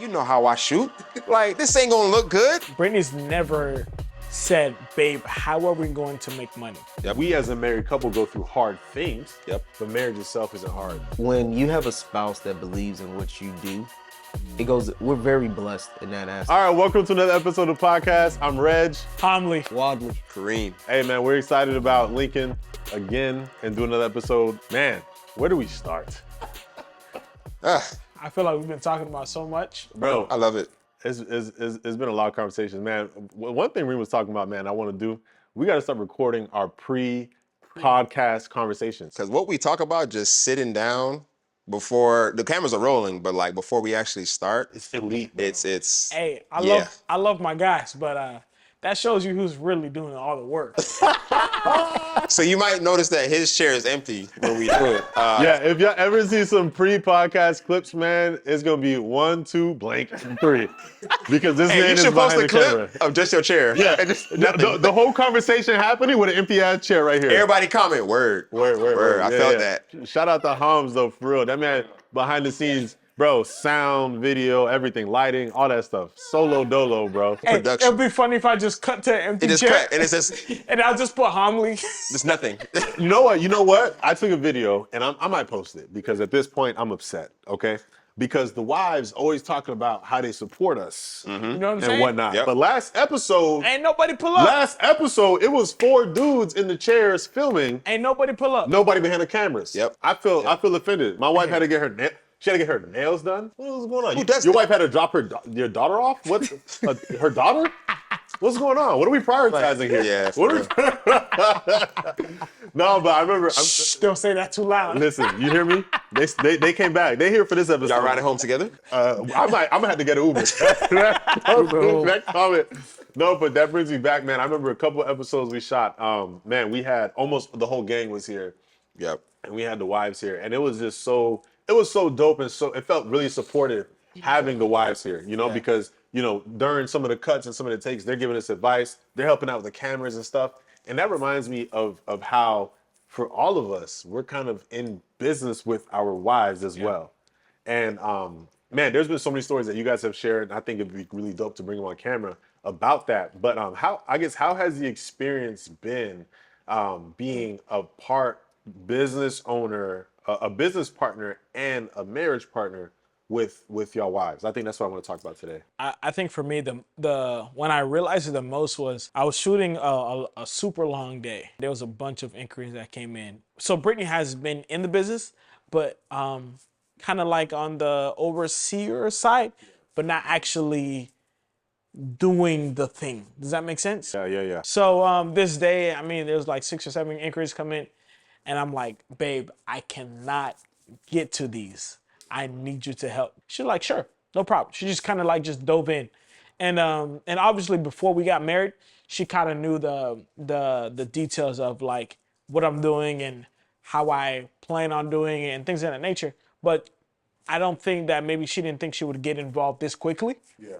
you know how I shoot. Like, this ain't gonna look good. Brittany's never said, babe, how are we going to make money? We as a married couple go through hard things, Yep. but marriage itself isn't hard. When you have a spouse that believes in what you do, we're very blessed in that aspect. All right, welcome to another episode of the podcast. I'm Reg. Homely. Wadley. Kareem. Hey man, we're excited about Lincoln again and do another episode. Man, where do we start? I feel like we've been talking about so much. Bro, I love it. it's been a lot of conversations, man. One thing Reem was talking about, man, I want to do, we got to start recording our pre-podcast conversations. Because what we talk about, just sitting down before the cameras are rolling, but like before we actually start, It's elite, bro. it's Hey, Yeah. I love my guys, but that shows you who's really doing all the work. So you might notice that his chair is empty when we do it. Yeah, if y'all ever see some pre-podcast clips, man, it's gonna be 1, 2, blank, 3. Because this Hey, man you is should post behind a the clip camera. of just your chair. Yeah, And just the whole conversation happening with an empty ass chair right here. Everybody comment, word. Word. I Yeah, felt yeah. that. Shout out to Hums though, for real. That man behind the scenes, bro, sound, video, everything, lighting, all that stuff. Solo dolo, bro. Hey, Production. it'll be funny if I just cut to an empty It just chair cut, and it's just, and I'll just put Homely. it's nothing. You know what? I took a video and I might post it because at this point I'm upset, okay? Because the wives always talking about how they support us You know what I'm and saying? whatnot. Yep. But last episode, Ain't nobody pull up. it was 4 dudes in the chairs filming. Ain't nobody pull up. Nobody behind the cameras. Yep. I feel offended. My wife had to get her she had to get her nails done. What was going on? Who does Your that? wife had to drop your daughter off? What? Her daughter? What's going on? What are we prioritizing here? Yeah, What are we? No, but I remember. Don't say that too loud. Listen, you hear me? They came back. They here for this episode. Y'all riding home together? I'm gonna have to get an Uber. That comment. No, but that brings me back, man. I remember a couple of episodes we shot. Man, we had almost the whole gang was here, Yep. and we had the wives here, and it was just so dope, and so it felt really supportive having the wives here. You know, because during some of the cuts and some of the takes, they're giving us advice. They're helping out with the cameras and stuff, and that reminds me of how for all of us, we're kind of in business with our wives as well. And man, there's been so many stories that you guys have shared, and I think it'd be really dope to bring them on camera about that. But how has the experience been being a business owner, a business partner, and a marriage partner with your wives? I think that's what I want to talk about today. I think for me, the when I realized it the most was I was shooting a super long day. There was a bunch of inquiries that came in. So Brittany has been in the business, but kind of like on the overseer side, but not actually doing the thing. Does that make sense? Yeah. So this day, I mean, there's like 6 or 7 inquiries come in, and I'm like, babe, I cannot get to these. I need you to help. She's like, sure, no problem. She just kind of like just dove in. And obviously before we got married, she kind of knew the details of like what I'm doing and how I plan on doing it and things of that nature. But I don't think that maybe she didn't think she would get involved this quickly. Yeah.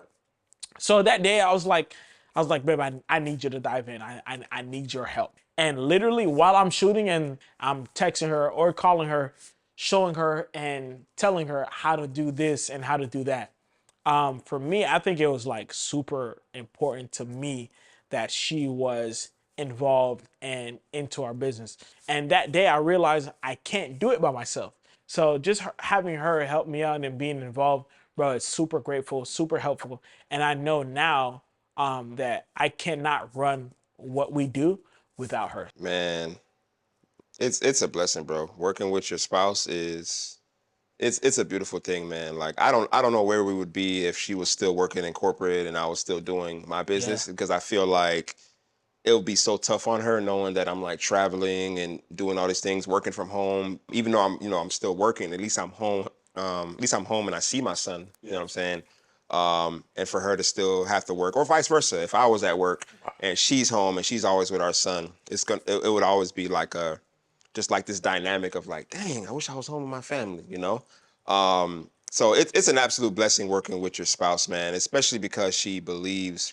So that day I was like, babe, I need you to dive in. I need your help. And literally while I'm shooting and I'm texting her or calling her, showing her and telling her how to do this and how to do that. For me, I think it was like super important to me that she was involved and into our business. And that day I realized I can't do it by myself. So just having her help me out and being involved, bro, it's super grateful, super helpful. And I know now that I cannot run what we do without her. Man, it's a blessing, bro. Working with your spouse it's a beautiful thing, man. Like I don't know where we would be if she was still working in corporate and I was still doing my business, because I feel like it would be so tough on her knowing that I'm like traveling and doing all these things, working from home. Even though I'm still working, at least I'm home. At least I'm home and I see my son. You know what I'm saying? And for her to still have to work, or vice versa. If I was at work and she's home and she's always with our son, it would always be like just like this dynamic of like, dang, I wish I was home with my family, So it's an absolute blessing working with your spouse, man, especially because she believes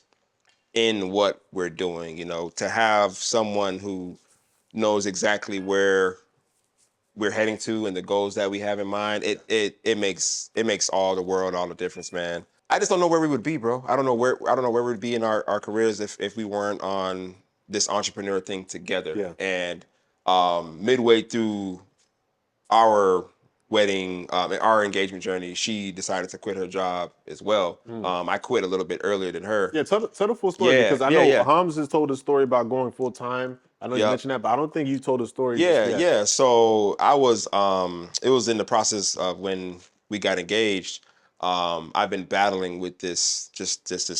in what we're doing, to have someone who knows exactly where we're heading to and the goals that we have in mind, it makes all the world, all the difference, man. I just don't know where we would be, bro. I don't know where we'd be in our careers if we weren't on this entrepreneur thing together. Yeah. And midway through our wedding, our engagement journey, she decided to quit her job as well. I quit a little bit earlier than her. Yeah, tell the full story Yeah, because I yeah, know yeah. Hams has told a story about going full time. I know you Yep. mentioned that, but I don't think you told a story. Yeah, just yet. yeah. So I was, it was in the process of when we got engaged. I've been battling with this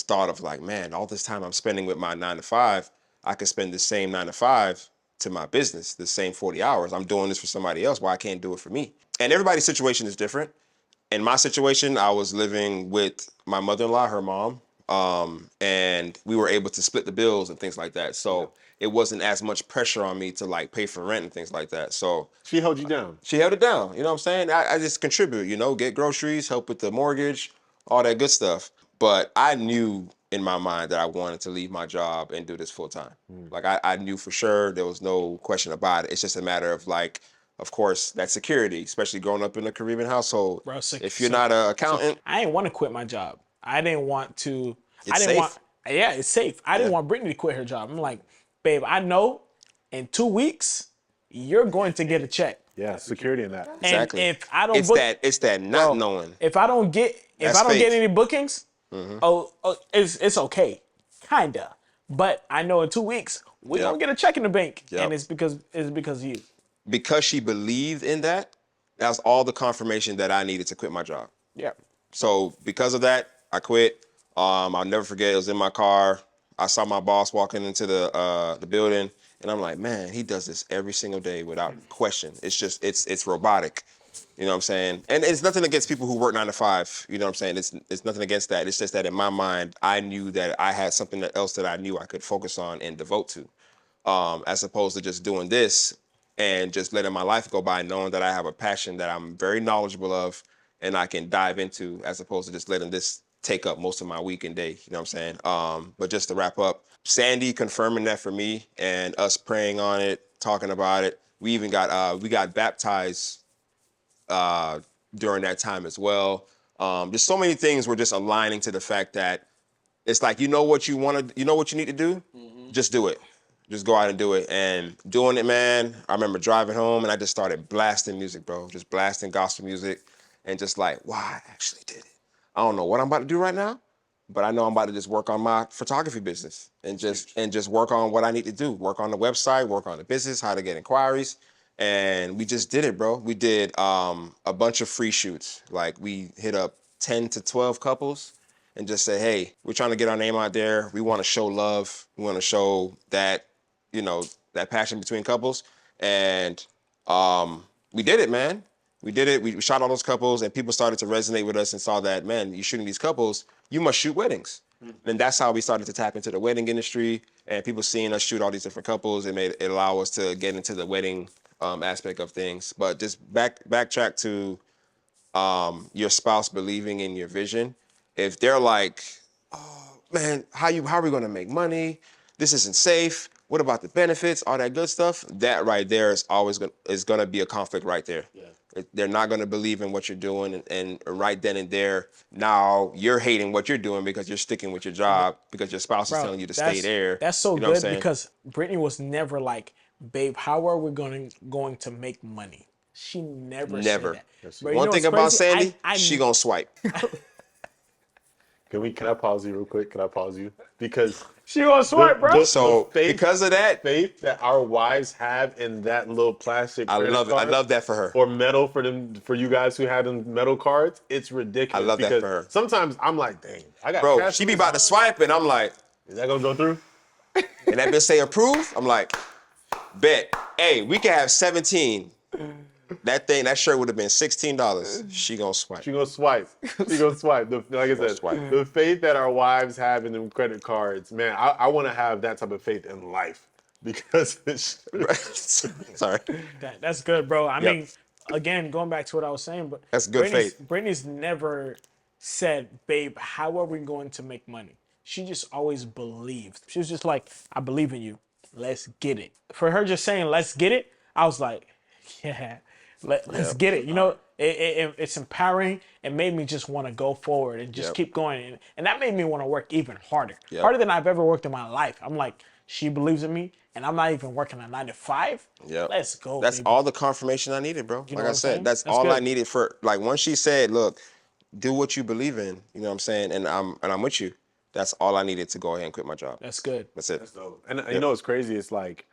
thought of like, man, all this time I'm spending with my 9 to 5, I could spend the same 9 to 5 to my business, the same 40 hours. I'm doing this for somebody else. Why I can't do it for me? And everybody's situation is different. In my situation, I was living with my mother-in-law, her mom, and we were able to split the bills and things like that. So it wasn't as much pressure on me to like pay for rent and things like that. So She held you down. she held it down. You know what I'm saying? I just contribute, get groceries, help with the mortgage, all that good stuff. But I knew in my mind that I wanted to leave my job and do this full time. Like I knew for sure, there was no question about it. It's just a matter of like, of course, that security, especially growing up in a Caribbean household. Bro, If you're not an accountant, I didn't want to quit my job. I didn't want to. I It's didn't safe. want. Yeah, it's safe. I didn't want Brittany to quit her job. I'm like, babe, I know in 2 weeks you're going to get a check. Yeah, security in that. And exactly. if I don't it's book, that not knowing. if I don't get That's get faith. any bookings, it's okay, kinda. But I know in 2 weeks we're Yep. gonna get a check in the bank, Yep. and it's because of you. Because she believed in that, that's all the confirmation that I needed to quit my job. Yeah. So because of that, I quit. I'll never forget. It was in my car. I saw my boss walking into the building, and I'm like, man, he does this every single day without question. It's just it's robotic. You know what I'm saying? And it's nothing against people who work 9 to 5. You know what I'm saying? It's nothing against that. It's just that in my mind, I knew that I had something else that I knew I could focus on and devote to, as opposed to just doing this and just letting my life go by, knowing that I have a passion that I'm very knowledgeable of and I can dive into, as opposed to just letting this take up most of my week and day. You know what I'm saying? But just to wrap up, Sandy confirming that for me and us praying on it, talking about it. We even got we got baptized during that time as well. Just so many things were just aligning to the fact that it's like, you know what you want to, you know what you need to do, just do it. Just go out and do it. And doing it, man, I remember driving home and I just started blasting music, bro. Just blasting gospel music and just like, wow, I actually did it. I don't know what I'm about to do right now, but I know I'm about to just work on my photography business and just work on what I need to do. Work on the website, work on the business, how to get inquiries. And we just did it, bro. We did a bunch of free shoots. Like we hit up 10 to 12 couples and just say, hey, we're trying to get our name out there. We want to show love. We want to show that, that passion between couples. And we did it, man. We did it. We shot all those couples and people started to resonate with us and saw that, man, you're shooting these couples, you must shoot weddings. And that's how we started to tap into the wedding industry and people seeing us shoot all these different couples. It allowed us to get into the wedding aspect of things. But just backtrack to your spouse believing in your vision. If they're like, oh man, how are we gonna make money? This isn't safe. What about the benefits? All that good stuff. That right there is always gonna be a conflict right there. Yeah. They're not gonna believe in what you're doing, and right then and there, now you're hating what you're doing because you're sticking with your job because your spouse is telling you to stay there. That's so You know what I'm good saying? because Brittany was never like, babe, how are we going to make money? She never said Never. that. Bro, you One know thing what's about crazy? Sandy, she gonna swipe. Can I pause you real quick? Can I pause you? Because she gonna swipe, bro. So because of that, faith that our wives have in that little plastic I credit love it. I card love that for her. or metal for you guys who had them metal cards, it's ridiculous. I love that because for her. Sometimes I'm like, dang, I got Bro, cash she in be this about to swipe and I'm like, Is that gonna go through? and that bitch say approve, I'm like, bet. Hey, we can have 17. That shirt would have been $16. She gonna swipe. She gonna swipe. She gonna swipe. Like I said, swipe. the faith that our wives have in them credit cards, man, I want to have that type of faith in life because it's Sorry. That's good, bro. I Yep. mean, again, going back to what I was saying, but That's good faith. Brittany's never said, babe, how are we going to make money? She just always believed. She was just like, I believe in you. Let's get it. For her just saying, let's get it, I was like, yeah, Let's get it. You know, it's empowering. It made me just want to go forward and just Yep. keep going. And that made me want to work even harder. Yep. Harder than I've ever worked in my life. I'm like, she believes in me, and I'm not even working a 9 to 5. Yep. Let's go. That's baby. all the confirmation I needed, bro. know Like what I I'm said, saying? that's That's all I good. needed for like once she said, "Look, do what you believe in." You know what I'm saying? And I'm with you. That's all I needed to go ahead and quit my job. That's good. That's it. So, and you know what's crazy? It's like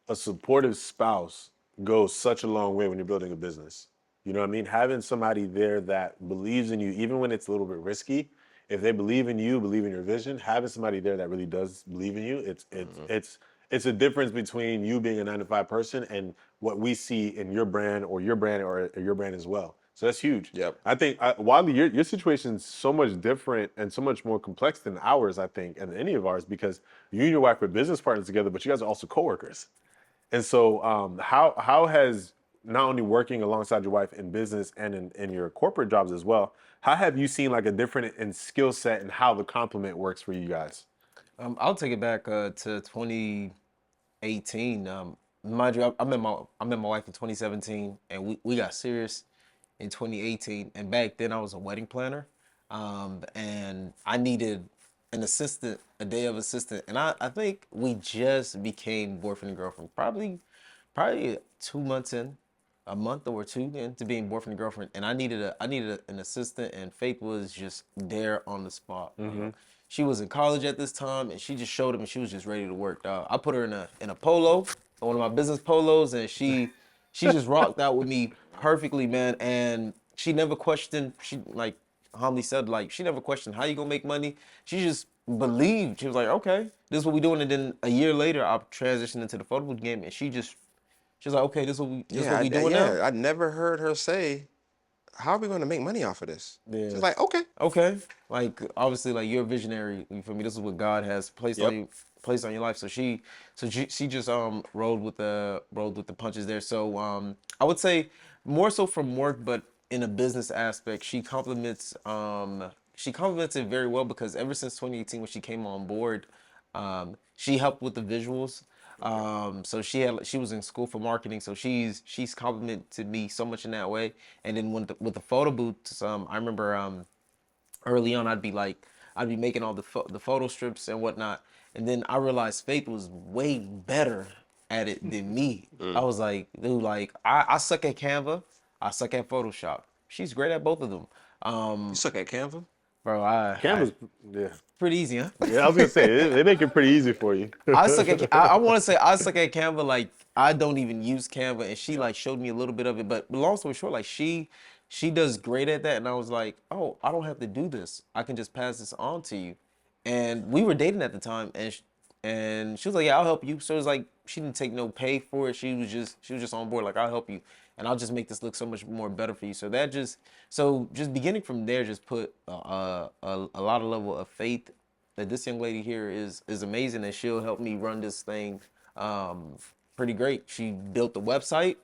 a supportive spouse goes such a long way when you're building a business. You know what I mean? Having somebody there that believes in you, even when it's a little bit risky, if they believe in you, believe in your vision, having somebody there that really does believe in you, it's a difference between you being a 9 to 5 person and what we see in your brand or your brand as well. So that's huge. Yep. I think Wadley, your situation is so much different and so much more complex than ours, I think, and any of ours, because you and your wife are business partners together, but you guys are also coworkers. And so, how has not only working alongside your wife in business and in your corporate jobs as well, how have you seen like a different in skill set and how the complement works for you guys? I'll take it back to 2018. Mind you, I met my wife in 2017, and we got serious in 2018. And back then, I was a wedding planner, and I needed an assistant, a day of assistant, and I think we just became boyfriend and girlfriend. Probably 2 months in, a month or two into being boyfriend and girlfriend, and I needed an assistant, and Faith was just there on the spot. She was in college at this time, and she just showed up, and she was just ready to work. I put her in a polo, one of my business polos, and she just rocked out with me perfectly, man. And she never questioned. She like Homily said, like she never questioned how you gonna make money. She just believed. She was like, okay, this is what we doing. And then a year later, I transitioned into the photo booth game, and she was like, okay, this is what we doing now. I never heard her say, "How are we going to make money off of this?" Yeah. She's like, "Okay." Okay, like obviously, like you're a visionary. You feel me? This is what God has placed on you, placed on your life. So she just rolled with the punches there. So I would say more so from work, but in a business aspect, she complements it very well, because ever since 2018 when she came on board, she helped with the visuals. So she was in school for marketing, so she's complimented me so much in that way. And then with the photo booths, I remember early on I'd be making all the photo strips and whatnot, and then I realized Faith was way better at it than me. I was like, dude, like I suck at Canva, I suck at Photoshop. She's great at both of them. You suck at Canva? Bro, Canva's, yeah. pretty easy, huh? Yeah, I was gonna say they make it pretty easy for you. I suck at. I want to say I suck at Canva. Like I don't even use Canva, and she like showed me a little bit of it. But long story short, like she does great at that, and I was like, oh, I don't have to do this. I can just pass this on to you. And we were dating at the time, and she was like, yeah, I'll help you. So it was like she didn't take no pay for it. She was just on board, like I'll help you, and I'll just make this look so much more better for you. So just beginning from there, just put a lot of level of faith that this young lady here is amazing, and she'll help me run this thing pretty great. She built the website.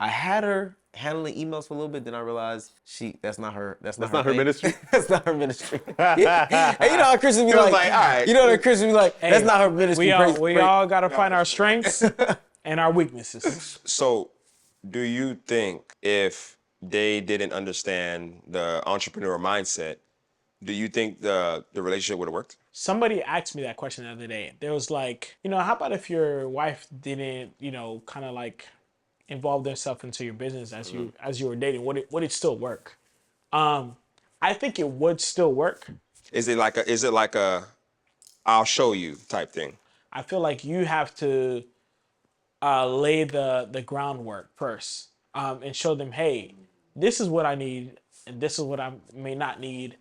I had her handling emails for a little bit, then I realized that's not her thing. ministry? That's not her ministry. And you know how Christian be like, like, all right. you know how Christian be like, that's Hey, not her ministry. We all got to find our strengths and our weaknesses. So, do you think if they didn't understand the entrepreneur mindset, do you think the relationship would have worked? Somebody asked me that question the other day. There was like, how about if your wife didn't, kind of like involve themselves into your business as you were dating? Would it still work? I think it would still work. Is it like a I'll show you type thing? I feel like you have to lay the groundwork first, and show them, hey, this is what I need and this is what I may not need.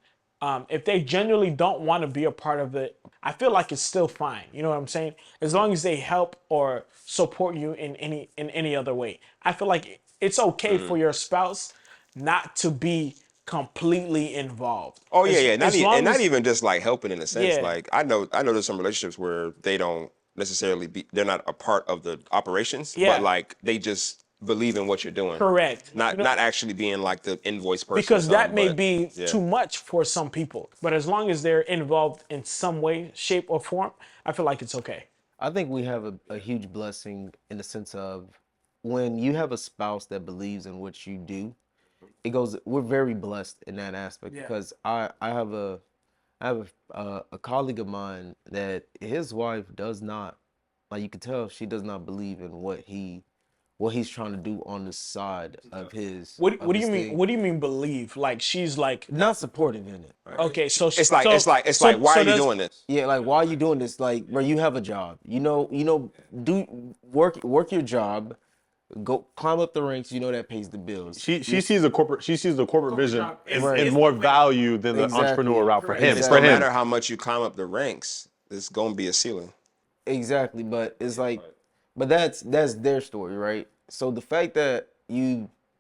If they genuinely don't want to be a part of it, I feel like it's still fine. You know what I'm saying? As long as they help or support you in any other way. I feel like it's okay for your spouse not to be completely involved. Oh yeah, As long as- not even just like helping in a sense. Yeah. Like I know there's some relationships where they don't necessarily they're not a part of the operations, Yeah. but like they just believe in what you're doing. Correct. Not actually being like the invoice person. Because or that something, may but, be yeah. too much for some people. But as long as they're involved in some way, shape, or form, I feel like it's okay. I think we have a huge blessing in the sense of when you have a spouse that believes in what you do, we're very blessed in that aspect Yeah. because I have a colleague of mine that his wife does not, like you can tell she does not believe in what he's trying to do on the side of his What of do you his mean? thing. What do you mean believe? Like she's like, Not supportive in it. okay, so It's like why are you doing this? Yeah, like why are you doing this? Like, bro, you have a job. Do work your job, go climb up the ranks. You know that pays the bills. She sees the corporate vision Right. in more value than the Exactly. entrepreneur route for him. It's For no him, matter how much you climb up the ranks, there's gonna be a ceiling. Exactly, but it's like, but that's their story, right? So the fact that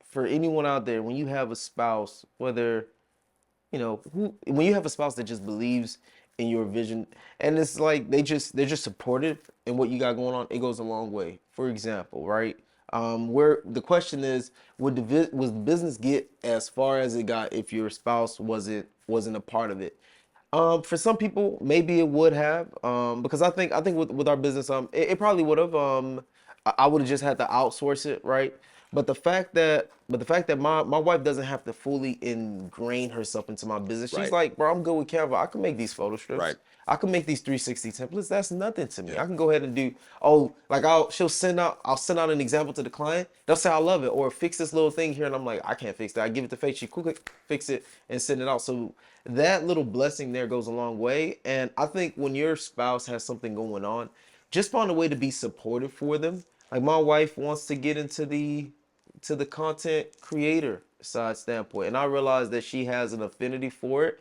for anyone out there, when you have a spouse, whether when you have a spouse that just believes in your vision, and it's like they're just supportive in what you got going on, it goes a long way. For example, right? Where the question is, was the business get as far as it got if your spouse wasn't a part of it? For some people, maybe it would have, because I think with our business, it probably would have. I would have just had to outsource it, right? But the fact that my wife doesn't have to fully ingrain herself into my business. She's Right. like, bro, I'm good with Canva. I can make these photo strips. Right. I can make these 360 templates. That's nothing to me. I can go ahead and do. Like I'll send out an example to the client. They'll say I love it or fix this little thing here, and I'm like, I can't fix that. I give it to Faith. She quick fix it and send it out. So that little blessing there goes a long way. And I think when your spouse has something going on, just find a way to be supportive for them. Like my wife wants to get into the content creator side standpoint, and I realize that she has an affinity for it,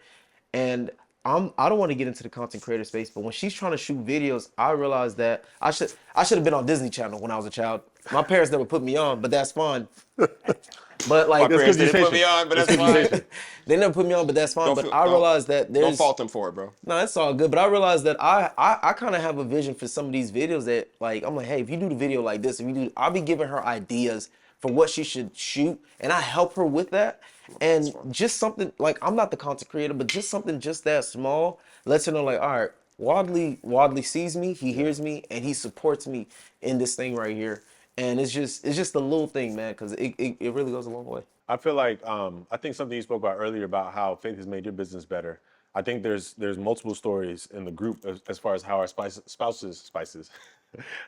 and I don't want to get into the content creator space, but when she's trying to shoot videos, I realize that I should have been on Disney Channel when I was a child. My parents never put me on, but that's fine. But like, My parents good didn't put you me on, but That's that's good fine. they never put me on, but that's fine. But I realize that Don't there's fault them for it, bro. no, it's all good. But I realized that I kind of have a vision for some of these videos that like I'm like, hey, if you do the video like this, I'll be giving her ideas for what she should shoot, and I help her with that. And just something like I'm not the content creator, but just something just that small lets her know like, all right, Wadley sees me, he hears me, and he supports me in this thing right here. And it's just a little thing, man, because it really goes a long way. I feel like I think something you spoke about earlier about how Faith has made your business better. I think there's multiple stories in the group as far as how our spouses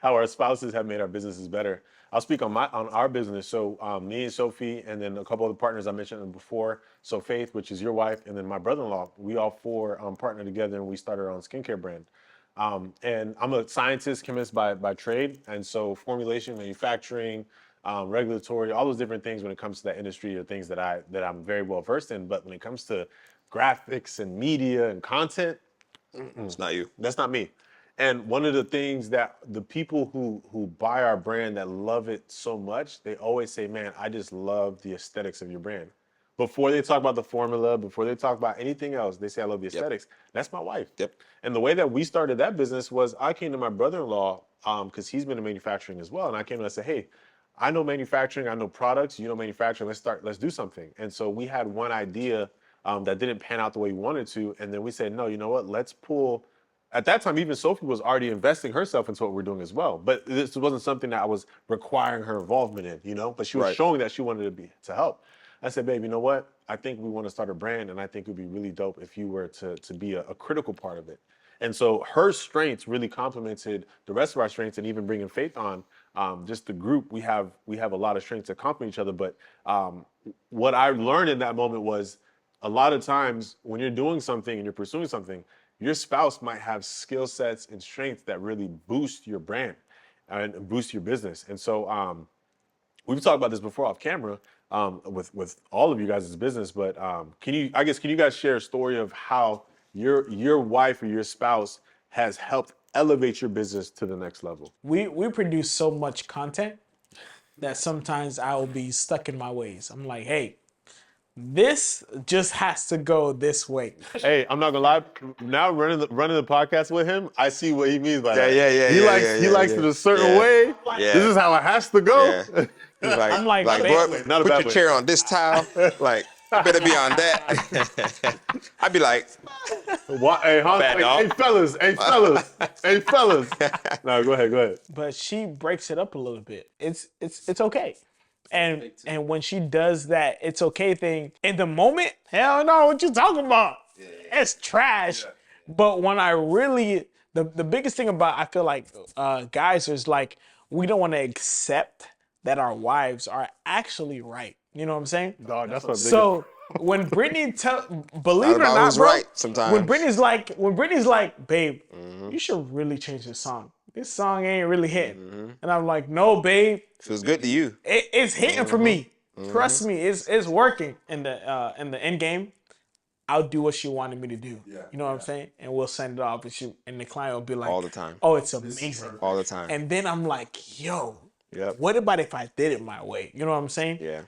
how our spouses have made our businesses better. I'll speak on our business. So me and Sophie, and then a couple of the partners I mentioned before. So Faith, which is your wife, and then my brother-in-law. We all four partnered together, and we started our own skincare brand. And I'm a scientist, chemist by trade, and so formulation, manufacturing, regulatory, all those different things when it comes to that industry are things that I'm very well versed in. But when it comes to graphics and media and content, It's not you. that's not me. And one of the things that the people who buy our brand that love it so much, they always say, man, I just love the aesthetics of your brand. Before they talk about the formula, before they talk about anything else, they say, I love the aesthetics. That's my wife. Yep. And the way that we started that business was I came to my brother-in-law, because he's been in manufacturing as well. And I came and I said, hey, I know manufacturing, I know products, you know manufacturing, let's do something. And so we had one idea that didn't pan out the way we wanted to. And then we said, no, you know what, let's pull. At that time, even Sophie was already investing herself into what we're doing as well. But this wasn't something that I was requiring her involvement in, but she was Right. showing that she wanted to help. I said, babe, you know what? I think we want to start a brand, and I think it would be really dope if you were to be a critical part of it. And so her strengths really complemented the rest of our strengths, and even bringing Faith on, just the group, we have a lot of strengths that complement each other. But what I learned in that moment was a lot of times when you're doing something and you're pursuing something, your spouse might have skill sets and strengths that really boost your brand and boost your business. And so we've talked about this before off camera with all of you guys' business, but can you guys share a story of how your wife or your spouse has helped elevate your business to the next level? we produce so much content that sometimes I will be stuck in my ways. I'm like, hey, this just has to go this way. Hey, I'm not gonna lie. Now running the podcast with him, I see what he means by that. Yeah. He likes it a certain way. Yeah. This is how it has to go. Yeah. He's like, I'm like, bro, man, not a put bad your way. chair on this tile. Like, you better be on that. I'd be like, Hey, Fat dog. hey, fellas. No, go ahead. but she breaks it up a little bit. It's okay. And when she does that it's okay thing in the moment, hell no, what you talking about? It's trash. But when I really the biggest thing about I feel like guys is like we don't want to accept that our wives are actually right. You know what I'm saying? Dog, that's my biggest. So when Brittany believe it or about not, who's bro, right sometimes. when Brittany's like, babe, you should really change this song. This song ain't really hitting. And I'm like, no, babe, Feels good to you. it's hitting for me. Trust me, it's working. In the end game, I'll do what she wanted me to do. You know what I'm saying? And we'll send it off, and the client will be like, All the time. oh, it's amazing. All the time. And then I'm like, yo, Yep. what about if I did it my way? You know what I'm saying? Yeah.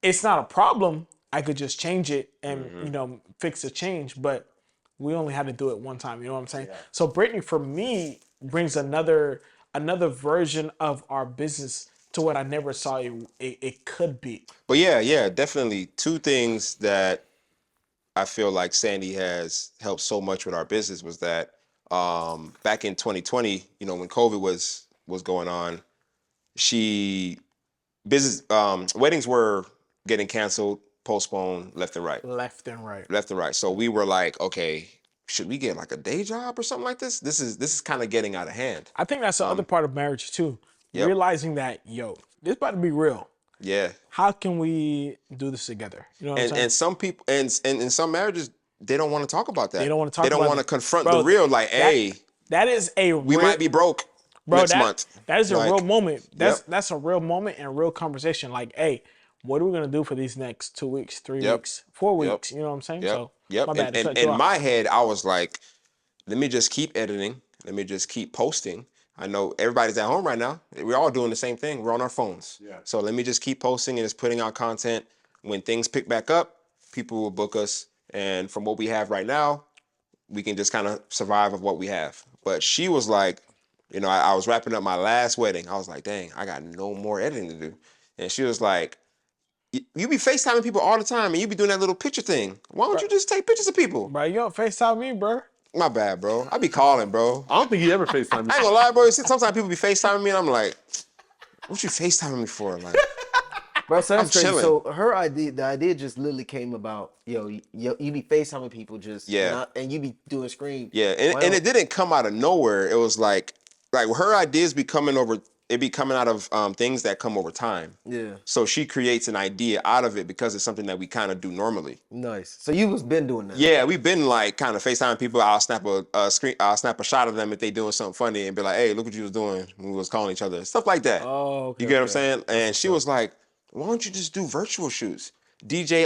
It's not a problem. I could just change it and Mm-hmm. fix the change, but we only had to do it one time. You know what I'm saying? So Brittany, for me, brings another version of our business to what I never saw it could be. But yeah, definitely two things that I feel like Sandy has helped so much with our business was that back in 2020, when COVID was going on, weddings were getting canceled, postponed left and right. Left and right. Left and right. So we were like, okay, should we get like a day job or something like this? This is kind of getting out of hand. I think that's the other part of marriage too. Yep. Realizing that, yo, this about to be real. Yeah. How can we do this together? You know what I'm saying? And some people and in some marriages, they don't want to talk about that. They don't want to talk They don't about want to it. confront Bro, the real, like, hey, that is a we might be broke next month. That is a Like, real moment. yep. That's a real moment and real conversation. Like, hey, what are we gonna do for these next 2 weeks, 3 Yep. weeks, 4 Yep. weeks? You know what I'm saying? Yep. So Yep. my bad. to And cut you in off. my head, I was like, let me just keep editing. Let me just keep posting. I know everybody's at home right now. We're all doing the same thing. We're on our phones. Yeah. So let me just keep posting and just putting out content. When things pick back up, people will book us. And from what we have right now, we can just kind of survive of what we have. But she was like, I was wrapping up my last wedding. I was like, dang, I got no more editing to do. And she was like, you be FaceTiming people all the time and you be doing that little picture thing. Why don't you just take pictures of people? Bro, you don't FaceTime me, bro. My bad, bro. I be calling, bro. I don't think he ever FaceTime me. I ain't gonna lie, bro. Sometimes people be FaceTiming me and I'm like, what you FaceTiming me for? Like, Bro, so that's crazy. chilling. So the idea just literally came about, you be FaceTiming people just, Yeah. and you be doing screen. yeah. And it didn't come out of nowhere. It was like her ideas be coming out of things that come over time. Yeah, So she creates an idea out of it because it's something that we kind of do normally. nice. So you was been doing that. Yeah, we've been like kind of FaceTime people. I'll snap I'll snap a shot of them if they doing something funny and be like, hey, look what you was doing when we was calling each other. Stuff like that. Oh, okay. You get what I'm saying? And she was like, why don't you just do virtual shoots? DJ,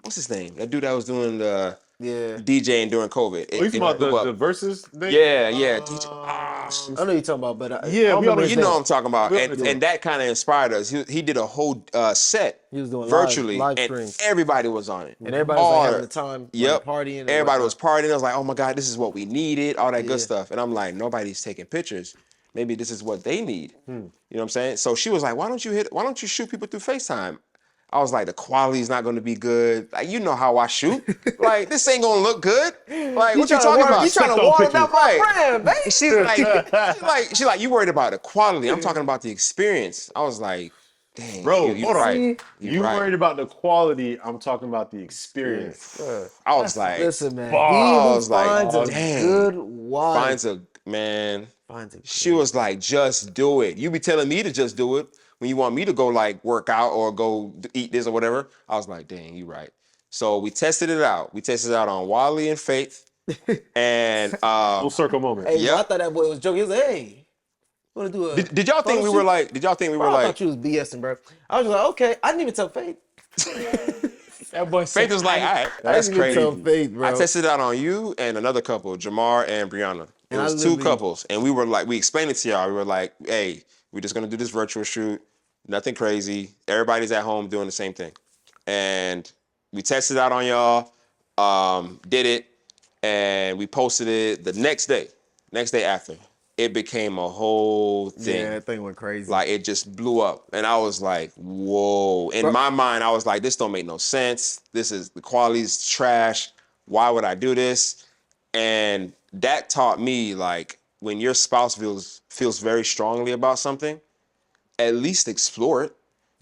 what's his name? That dude that was doing the Yeah. DJing during COVID. Oh, you talking about the versus thing? Yeah, DJ. I know you're talking about, but Yeah, I don't we all remember know- his You know what name. I'm talking about. We already do. And that kind of inspired us. He did a whole set He was doing virtually, live and streams. everybody was on it. And everybody was All- like having the time, Yep. partying. and Everybody was whatnot. partying. I was like, oh my God, this is what we needed, all that Yeah. good stuff. And I'm like, nobody's taking pictures. Maybe this is what they need. You know what I'm saying? So she was like, why don't you shoot people through FaceTime? I was like, the quality's not gonna be good. Like, you know how I shoot. Like, this ain't gonna look good. Like, what you talking about? You trying to Step on water pictures. up my brand, man. She's like, you worried about the quality. I'm talking about the experience. I was like, dang, Bro, you hold on. right. You right. worried about the quality. I'm talking about the experience. I was like, Listen, man. I He who was like, finds a dang. good wife finds a man. finds a She was like, just do it. You be telling me to just do it when you want me to go like work out or go eat this or whatever. I was like, dang, you right. So we tested it out. We tested it out on Wally and Faith. And Full circle moment. Hey, Yep. I thought that boy was joking. He was like, hey, wanna do a did y'all think we photo were shoot? like, did y'all think we Bro, were I like, thought you was BSing, bro. I was just like, okay. I didn't even tell Faith. That boy said, Faith was like, all right, I that's didn't even crazy. tell Faith, bro. I tested it out on you and another couple, Jamar and Brianna. It And I was two literally- couples. And we were like, we explained it to y'all. We were like, hey, we're just gonna do this virtual shoot. Nothing crazy. Everybody's at home doing the same thing. And we tested it out on y'all, did it, and we posted it the next day after. It became a whole thing. Yeah, that thing went crazy. Like, it just blew up. And I was like, whoa. In my mind, I was like, this don't make no sense. The quality's trash. Why would I do this? And that taught me, like, when your spouse feels very strongly about something, at least explore it.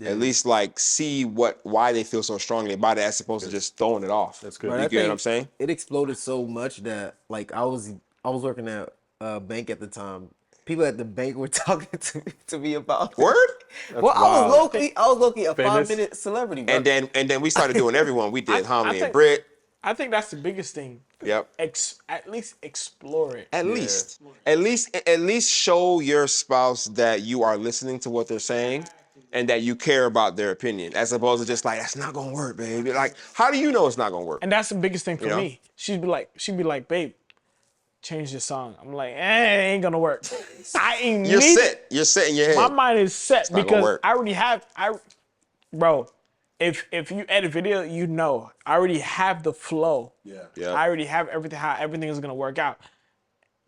At least like see why they feel so strongly about it, as opposed to just throwing it off. That's good. But You I get what think I'm saying? it exploded so much that like I was working at a bank at the time. People at the bank were talking to me about it. Word? Well, wild. I was low-key a Famous? 5-minute celebrity, bro. And then we started doing everyone. We did I Homily and think- Brit. I think that's the biggest thing. Yep. At least explore it. At least show your spouse that you are listening to what they're saying and that you care about their opinion, as opposed to just like, that's not gonna work, baby. Like, how do you know it's not gonna work? And that's the biggest thing for You know? me. She'd be like, babe, change the song. I'm like, it ain't gonna work. You're set. You're set in your head. My mind is set not gonna because work. I already have. Bro, if you edit video, you know I already have the flow. Yep. I already have everything. How everything is gonna work out.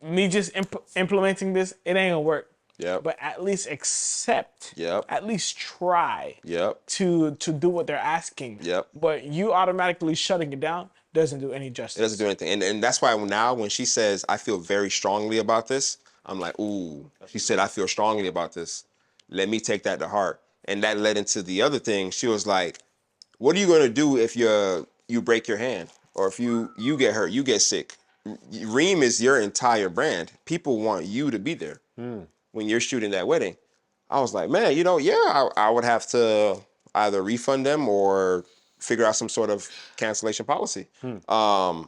Me just implementing this, it ain't gonna work. Yep. But at least accept. Yep. At least try. Yep. To do what they're asking. Yep. But you automatically shutting it down doesn't do any justice. It doesn't do anything. And that's why now when she says, I feel very strongly about this, I'm like, ooh, she said, I feel strongly about this. Let me take that to heart. And that led into the other thing. She was like, what are you going to do if you break your hand? Or if you get hurt, you get sick? Reem is your entire brand. People want you to be there when you're shooting that wedding. I was like, man, I would have to either refund them or figure out some sort of cancellation policy. And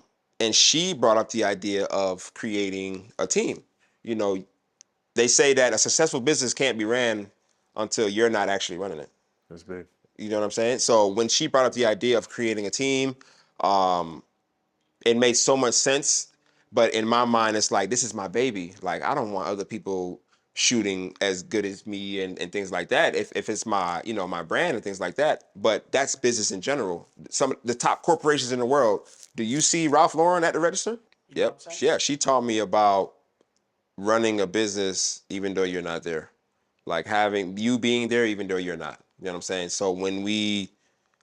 she brought up the idea of creating a team. They say that a successful business can't be ran until you're not actually running it. That's big. You know what I'm saying? So when she brought up the idea of creating a team, it made so much sense. But in my mind, it's like, this is my baby. Like, I don't want other people shooting as good as me and things like that. If it's my, my brand and things like that. But that's business in general. Some of the top corporations in the world. Do you see Ralph Lauren at the register? Yep. Yeah, she taught me about running a business even though you're not there. Like having you being there even though you're not. You know what I'm saying? So when we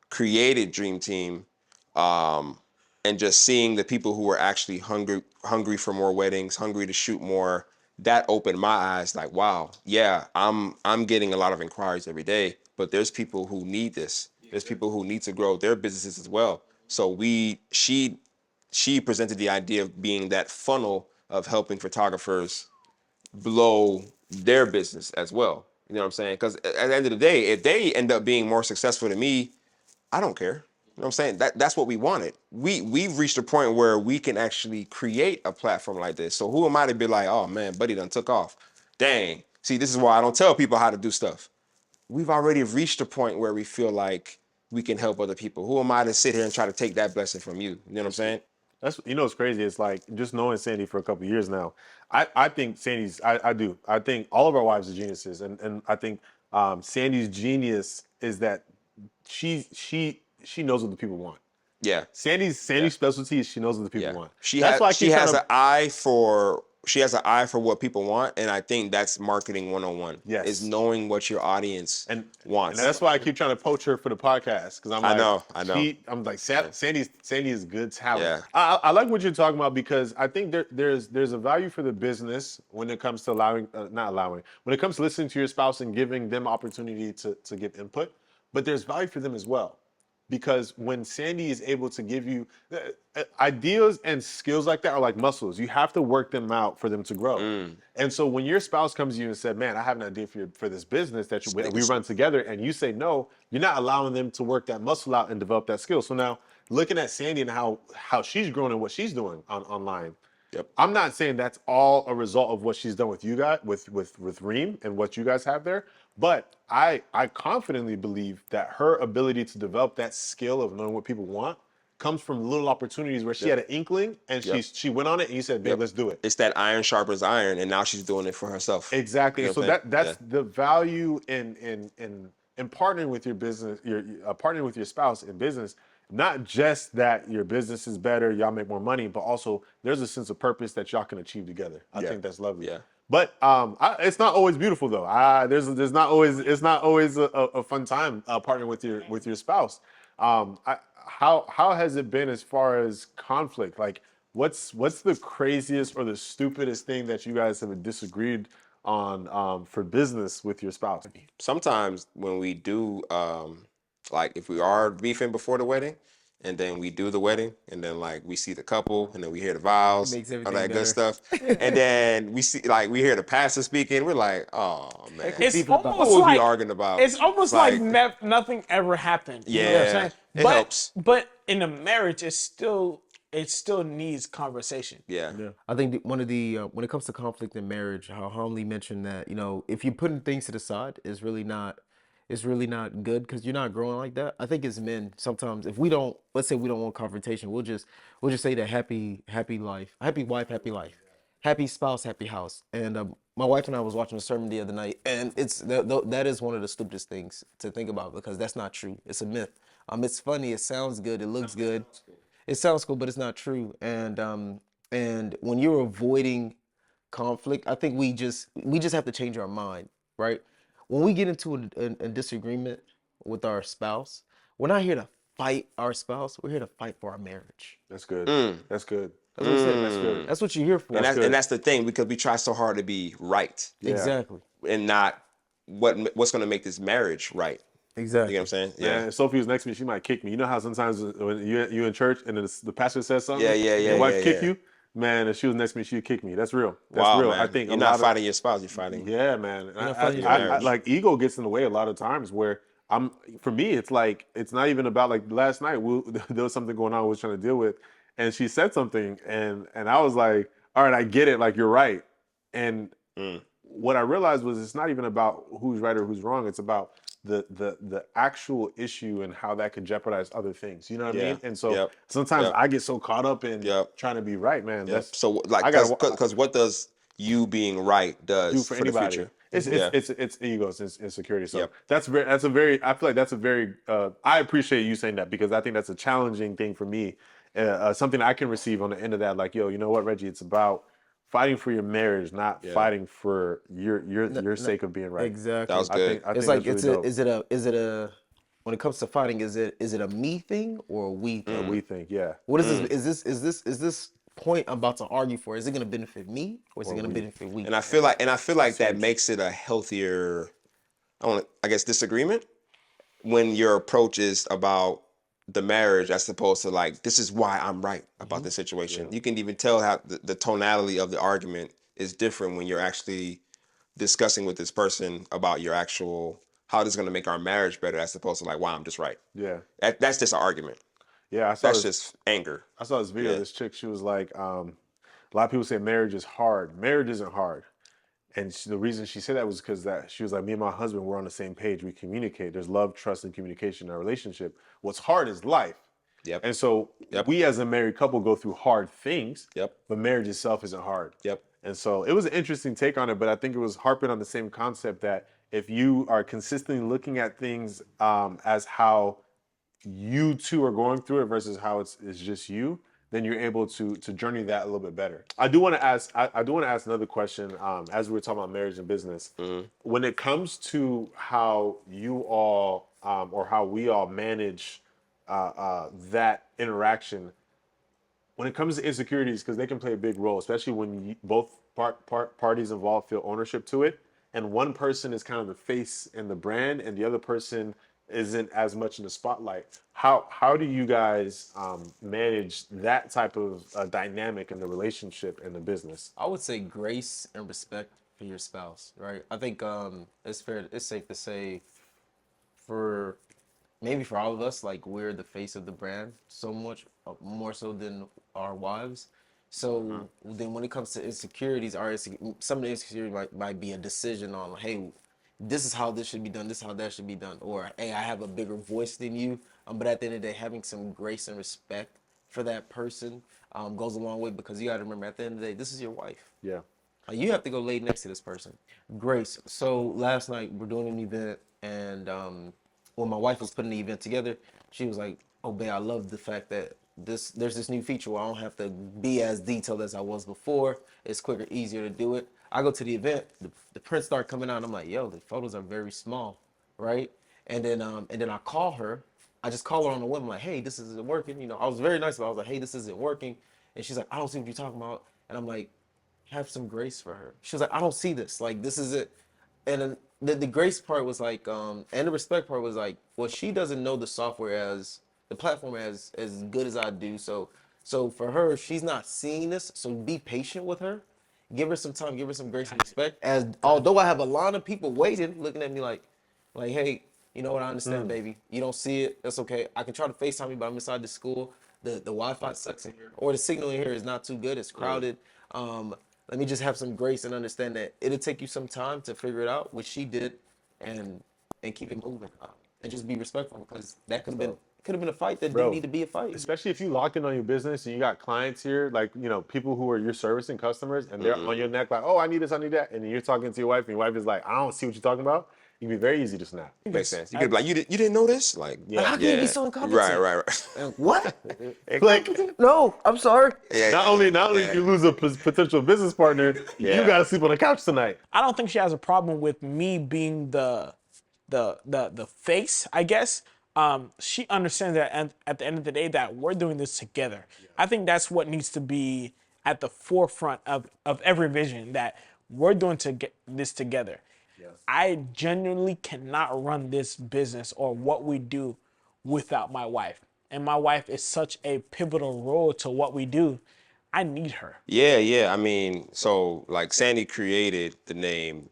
created Dream Team, and just seeing the people who were actually hungry for more weddings, hungry to shoot more, that opened my eyes. Like, wow, yeah, I'm getting a lot of inquiries every day, but there's people who need this. There's people who need to grow their businesses as well. So she presented the idea of being that funnel of helping photographers blow their business as well. You know what I'm saying? Because at the end of the day, if they end up being more successful than me, I don't care. You know what I'm saying? That's what we wanted. We've reached a point where we can actually create a platform like this. So who am I to be like, oh man, buddy done took off. Dang. See, this is why I don't tell people how to do stuff. We've already reached a point where we feel like we can help other people. Who am I to sit here and try to take that blessing from you? You know what I'm saying? That's what's crazy. It's like just knowing Sandy for a couple of years now. I think Sandy's. I do. I think all of our wives are geniuses, and I think Sandy's genius is that she knows what the people want. Yeah. Sandy's specialty is she knows what the people Yeah. want. She That's why I has keep trying to- an eye for what people want, and I think that's marketing 101. Yes. Is knowing what your audience wants. And that's why I keep trying to poach her for the podcast because I'm I like, know. I'm like, Sandy is good talent. Yeah. I like what you're talking about because I think there's a value for the business when it comes to when it comes to listening to your spouse and giving them opportunity to give input, but there's value for them as well. Because when Sandy is able to give you ideas and skills like that are like muscles. You have to work them out for them to grow. And so when your spouse comes to you and said, man, I have an idea for this business that we run together, and you say no, you're not allowing them to work that muscle out and develop that skill. So now looking at Sandy and how she's grown and what she's doing online, Yep. I'm not saying that's all a result of what she's done with you guys, with Reem and what you guys have there, but I confidently believe that her ability to develop that skill of knowing what people want comes from little opportunities where she had an inkling and she went on it and you said, babe, let's do it. It's that iron sharpens iron, and now she's doing it for herself. Exactly. You know So what I'm saying? that's the value in partnering with your business, partnering with your spouse in business. Not just that your business is better, y'all make more money, but also there's a sense of purpose that y'all can achieve together. I think that's lovely. Yeah. But it's not always beautiful though. It's not always a fun time partnering with your spouse. how has it been as far as conflict? Like, what's the craziest or the stupidest thing that you guys have disagreed on for business with your spouse? Sometimes when we do, like if we are beefing before the wedding, and then we do the wedding, and then like we see the couple, and then we hear the vows, makes all everything that good better. stuff, and then we see like we hear the pastor speaking, we're like, oh man, It's Beefing about what almost were we like arguing about? it's almost like nothing ever happened. You know what I'm Yeah, saying? it but helps. but in a marriage, it still needs conversation. Yeah. I think one of the when it comes to conflict in marriage, how Homily mentioned that if you're putting things to the side, it's really not good because you're not growing like that. I think as men, sometimes if we don't, let's say we don't want confrontation, we'll just say that happy life, happy wife, happy life, happy spouse, happy house. And my wife and I was watching a sermon the other night, and that is one of the stupidest things to think about because that's not true. It's a myth. It's funny, it sounds good, it looks good. It sounds cool, but it's not true. And when you're avoiding conflict, I think we just have to change our mind, right? When we get into a disagreement with our spouse, we're not here to fight our spouse. We're here to fight for our marriage. That's good. That's good. That's what it said. That's good. That's what you're here for. And that's the thing because we try so hard to be right Exactly. and not what's going to make this marriage right. Exactly. You know what I'm saying? Yeah. If Sophie was next to me, she might kick me. You know how sometimes when you in church and then the pastor says something, Yeah, your wife kick yeah. you. Man, if she was next to me, she'd kick me. That's real. That's Wow, real. man. I think you're a not lot fighting your spouse. You're fighting. Yeah, man. not fighting your I, marriage. like ego gets in the way a lot of times. Where for me, it's like it's not even about like last night. There was something going on we was trying to deal with, and she said something, and I was like, all right, I get it. Like you're right, and what I realized was it's not even about who's right or who's wrong. It's about the actual issue and how that could jeopardize other things. You know what I Yeah. mean? And so Yep. sometimes Yep. I get so caught up in Yep. trying to be right, man. Yeah. That's So like I gotta because what does you being right does do for the anybody. future? It's Yeah. it's egos, it's insecurity. So Yep. that's a very I feel like that's a very I appreciate you saying that because I think that's a challenging thing for me. Something I can receive on the end of that, like, yo, you know what, Reggie, it's about fighting for your marriage, not fighting for your sake of being right. Exactly. That was I good. think It's like that's really dope. is it a when it comes to fighting, is it a me thing or a we thing? We think, yeah. What is this? Is this point I'm about to argue for? Is it going to benefit me or is it going to benefit we? And I feel like that makes it a healthier, I guess, disagreement when your approach is about the marriage as opposed to like, this is why I'm right about this situation. You can even tell how the tonality of the argument is different when you're actually discussing with this person about your actual, how this is going to make our marriage better as opposed to like, why I'm just right. Yeah. That's just an argument. Yeah. I saw That's this, just anger. I saw this video of this chick, she was like, a lot of people say marriage is hard. Marriage isn't hard. And the reason she said that was because that she was like, me and my husband, we're on the same page. We communicate. There's love, trust, and communication in our relationship. What's hard is life. Yep. And so we as a married couple go through hard things. Yep. But marriage itself isn't hard. Yep. And so it was an interesting take on it, but I think it was harping on the same concept that if you are consistently looking at things as how you two are going through it versus how it's just you, then you're able to journey that a little bit better. I do want to ask. I do want to ask another question. As we were talking about marriage and business, when it comes to how you all or how we all manage that interaction, when it comes to insecurities, because they can play a big role, especially when both parties involved feel ownership to it, and one person is kind of the face and the brand, and the other person isn't as much in the spotlight. How do you guys manage that type of dynamic in the relationship and the business? I would say grace and respect for your spouse, right? I think it's safe to say for maybe for all of us, like we're the face of the brand so much more so than our wives. So then when it comes to insecurities, some of the insecurities might be a decision on, hey, this is how this should be done, this is how that should be done, or hey, I have a bigger voice than you. But at the end of the day, having some grace and respect for that person goes a long way because you got to remember at the end of the day, this is your wife. Yeah. You have to go lay next to this person. Grace. So last night we're doing an event, and when my wife was putting the event together, she was like, "Oh, babe, I love the fact that there's this new feature where I don't have to be as detailed as I was before. It's quicker, easier to do it." I go to the event, the prints start coming out. And I'm like, "Yo, the photos are very small, right?" And then I call her, I just call her on the whim, like, hey, this isn't working. You know, I was very nice about it. I was like, hey, this isn't working. And she's like, I don't see what you're talking about. And I'm like, have some grace for her. She was like, I don't see this. Like, this is it. And then the grace part was like, and the respect part was like, well, she doesn't know the software as the platform as good as I do. So for her, she's not seeing this. So be patient with her. Give her some time, give her some grace and respect. As although I have a lot of people waiting, looking at me like, hey, you know what? I understand, baby. You don't see it. That's okay. I can try to FaceTime you, but I'm inside the school. The Wi-Fi sucks in here, or the signal in here is not too good. It's crowded. Let me just have some grace and understand that it'll take you some time to figure it out, which she did, and keep it moving, and just be respectful, because that could have been a fight that didn't need to be a fight. Especially if you locked in on your business and you got clients here, like, you know, people who are your servicing customers, and they're on your neck like, oh, I need this, I need that. And then you're talking to your wife, and your wife is like, I don't see what you're talking about. It can be very easy to snap. Makes sense. You could be like, you didn't know this? Like, Like, how can you be so incompetent? Right. And what? Like, No, I'm sorry. Yeah. not only did you lose a potential business partner, you got to sleep on the couch tonight. I don't think she has a problem with me being the face, I guess. She understands that at the end of the day that we're doing this together. I think that's what needs to be at the forefront of every vision, that we're doing to get this together. I genuinely cannot run this business or what we do without my wife. And my wife is such a pivotal role to what we do. I need her. Yeah. I mean, so like Sandy created the name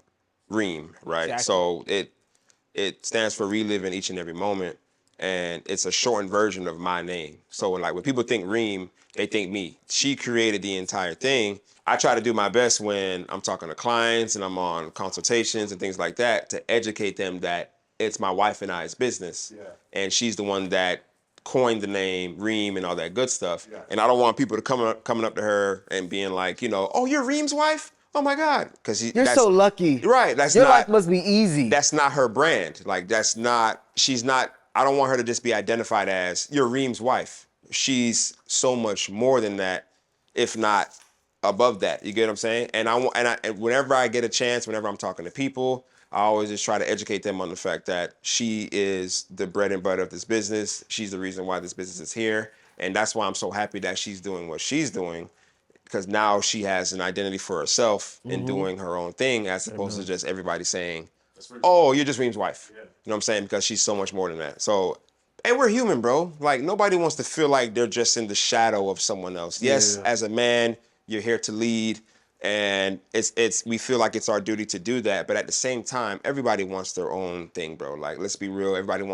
Reem, right? Exactly. So it stands for reliving each and every moment, and it's a shortened version of my name. So like when people think Reem, they think me. She created the entire thing. I try to do my best when I'm talking to clients and I'm on consultations and things like that to educate them that it's my wife and I's business. Yeah. And she's the one that coined the name Reem and all that good stuff. Yeah. And I don't want people to coming up to her and being like, you know, oh, you're Reem's wife? Oh my God. Because You're so lucky. Right. Your life must be easy. That's not her brand. Like she's not, I don't want her to just be identified as you're Reem's wife. She's so much more than that, if not above that. You get what I'm saying? And and whenever I get a chance, whenever I'm talking to people, I always just try to educate them on the fact that she is the bread and butter of this business. She's the reason why this business is here. And that's why I'm so happy that she's doing what she's doing, because now she has an identity for herself in doing her own thing, as opposed to just everybody saying, oh, you're just Reem's wife. Yeah. You know what I'm saying? Because she's so much more than that. So, and we're human, bro. Like, nobody wants to feel like they're just in the shadow of someone else. Yes, as a man, you're here to lead, and we feel like it's our duty to do that. But at the same time, everybody wants their own thing, bro. Like, let's be real. Everybody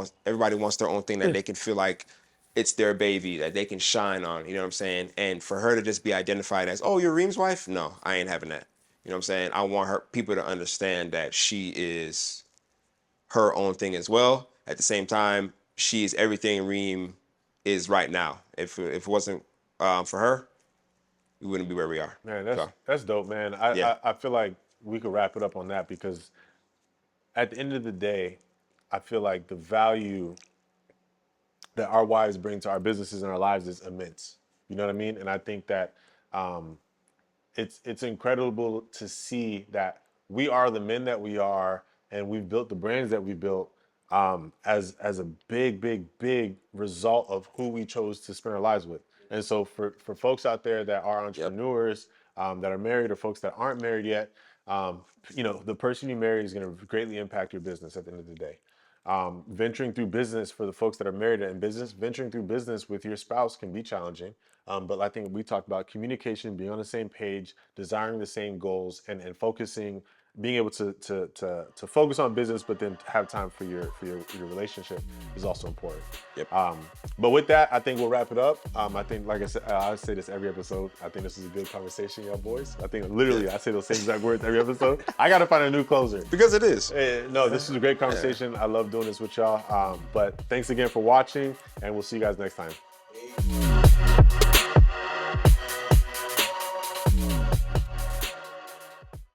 wants their own thing that they can feel like it's their baby, that they can shine on. You know what I'm saying? And for her to just be identified as, oh, you're Reem's wife? No, I ain't having that. You know what I'm saying? I want people to understand that she is her own thing as well. At the same time, she is everything Reem is right now. If it wasn't for her, we wouldn't be where we are. Man, that's dope, man. I feel like we could wrap it up on that, because at the end of the day, I feel like the value that our wives bring to our businesses and our lives is immense. You know what I mean? And I think that it's incredible to see that we are the men that we are, and we've built the brands that we built as a big result of who we chose to spend our lives with. And so for folks out there that are entrepreneurs, that are married, or folks that aren't married yet, you know, the person you marry is going to greatly impact your business at the end of the day. Venturing through business for the folks that are married in business, venturing through business with your spouse can be challenging. But I think we talked about communication, being on the same page, desiring the same goals, and focusing, being able to focus on business, but then have time for your relationship is also important. Yep. But with that, I think we'll wrap it up. I think, like I said, I say this every episode. I think this is a good conversation, y'all boys. I think literally I say those same exact words every episode. I got to find a new closer. Because it is. No, this is a great conversation. I love doing this with y'all. But thanks again for watching, and we'll see you guys next time.